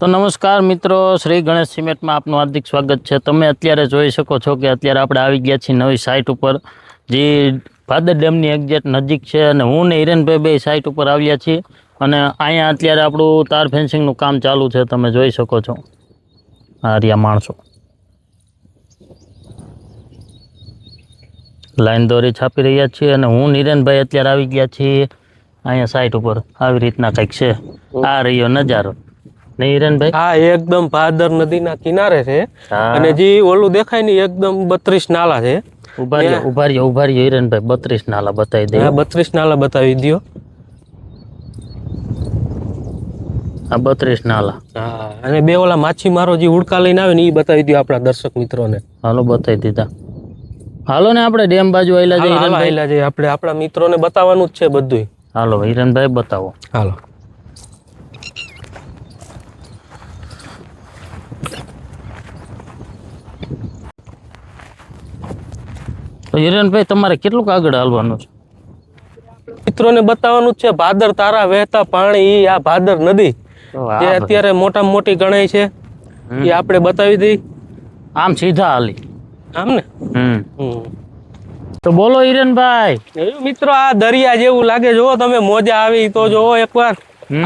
તો નમસ્કાર મિત્રો, શ્રી ગણેશ સિમેન્ટમાં આપનું હાર્દિક સ્વાગત છે। તમે અત્યારે જોઈ શકો છો કે અત્યારે આપણે આવી ગયા છીએ નવી સાઇટ ઉપર, જે ભાદર ડેમની એક્ઝેક્ટ નજીક છે। અને હું ને હિરેનભાઈ બે સાઇટ ઉપર આવ્યા છીએ અને અહીંયા અત્યારે આપણું તાર ફેન્સિંગનું કામ ચાલુ છે। તમે જોઈ શકો છો આ રહ્યા માણસો લાઈન દોરી છાપી રહ્યા છીએ અને હું હિરેનભાઈ અત્યારે આવી ગયા છીએ અહીંયા સાઇટ ઉપર। આવી રીતના કંઈક છે, આ રહ્યો નજારો નહીં હિરેનભાઈ? હા, એકદમ ભાદર નદીના કિનારે છે અને જે ઓલું દેખાય ને એકદમ 32 નાલા છે। ઉભા રહ્યો હિરેનભાઈ, 32 નાલા બતાવી દે। 32 નાલા બતાવી દો। આ 32 નાલા। હા, અને બે ઓલા માછીમારો જે ઉડકા લઈને આવે ને એ બતાવી દો આપણા દર્શક મિત્રોને। હાલો બતાવી દીધા। હાલો ને આપણે ડેમ બાજુ આયલા જઈએ હિરેનભાઈ, આપણે આપણા મિત્રોને બતાવવાનું જ છે બધું। હાલો હિરેનભાઈ બતાવો। હાલો તો હિરેનભાઈ તમારે કેટલું આગળ હાલવાનું છે? મિત્રોને બતાવવાનું જ છે ભાદર તારા વહેતા પાણી, ઈ આ ભાદર નદી જે અત્યારે મોટામાં મોટી ગણાય છે એ આપણે બતાવી દઈ। આમ સીધા હાલી આમ ને તો બોલો હિરેનભાઈ। મિત્રો આ દરિયા જેવું લાગે, જો તમે મોજા આવી તો જોવો એકવાર।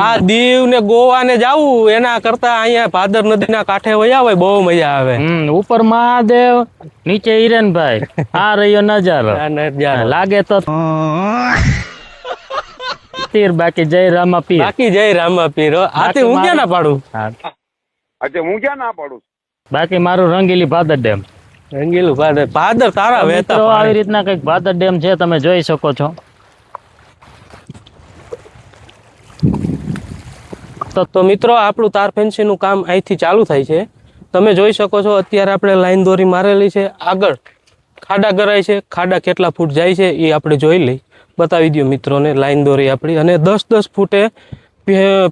આ દીવ ને ગોવા ને જાવું એના કરતા અહીંયા ભાદર નદીના કાંઠે વયા હોય બહુ મજા આવે। ઉપર મહાદેવ, નીચે હિરેનભાઈ, આ રહ્યો નજારો લાગે તો તીર બાકી જય રામા પીર, બાકી જય રામા પીર। આતે હું ક્યાં ના પાડું, હું ક્યાં ના પાડું, બાકી મારું રંગીલી ભાદર ડેમ, રંગીલું ભાદર તારા વહેતા આવી રીતના કઈક ભાદર ડેમ છે, તમે જોઈ શકો છો। તો મિત્રો આપણું તાર ફેન્સિંગ નું કામ અહીંથી ચાલુ થાય છે। તમે જોઈ શકો છો અત્યારે આપણે લાઈન દોરી મારેલી છે, આગળ ખાડા ગરાય છે, ખાડા કેટલા ફૂટ જાય છે એ આપણે જોઈ લઈ, બતાવી દો મિત્રોને લાઈન દોરી આપણી। અને 10-10 ફૂટે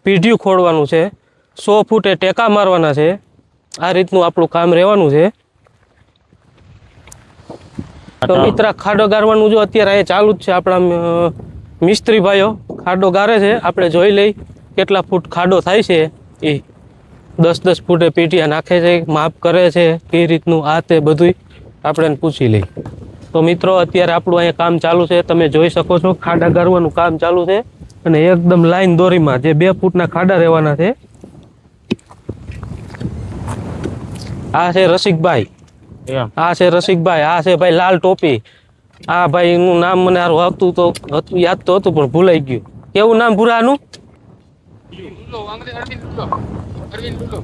પીઢિયું ખોડવાનું છે, 100 ફૂટે ટેકા મારવાના છે। આ રીતનું આપણું કામ રહેવાનું છે। તો મિત્ર ખાડો ગારવાનું જો અત્યારે અહીંયા ચાલુ જ છે, આપણા મિસ્ત્રી ભાઈઓ ખાડો ગારે છે। આપણે જોઈ લઈ કેટલા ફૂટ ખાડો થાય છે, એ 10-10 ફૂટે પીટિયા નાખે છે, માપ કરે છે કઈ રીતનું, આ તે બધું આપણે પૂછી લઈ। તો મિત્રો અત્યારે આપણું અહીંયા કામ ચાલુ છે, તમે જોઈ શકો છો ખાડા ગારવાનું કામ ચાલુ છે અને એકદમ લાઈન દોરીમાં જે 2 ફૂટના ખાડા રહેવાના છે। આ છે રસિકભાઈ, આ છે રસિકભાઈ, આ છે ભાઈ લાલ ટોપી। આ ભાઈ નું નામ મને આવતું તો યાદ તો હતું પણ ભૂલાઈ ગયું, કેવું નામ ભૂરાનું?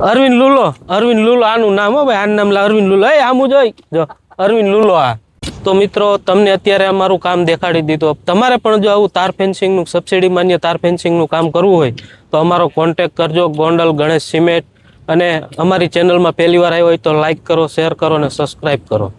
અરવિંદ લુલો, અરવિંદ લુલો આનું નામ હો ભાઈ, આનું નામ અરવિંદ લુલો। એ આમું જોઈ જો અરવિંદ લુલો આ। તો મિત્રો તમને અત્યારે અમારું કામ દેખાડી દીધું। તમારે પણ જો આવું તાર ફેન્સિંગ નું સબસિડી માન્ય તાર ફેન્સિંગ નું કામ કરવું હોય તો અમારો કોન્ટેક્ટ કરજો, ગોંડલ ગણેશ સિમેન્ટ। અને અમારી ચેનલમાં પહેલી વાર આવ્યો હોય તો લાઈક કરો, શેર કરો અને સબસ્ક્રાઈબ કરો।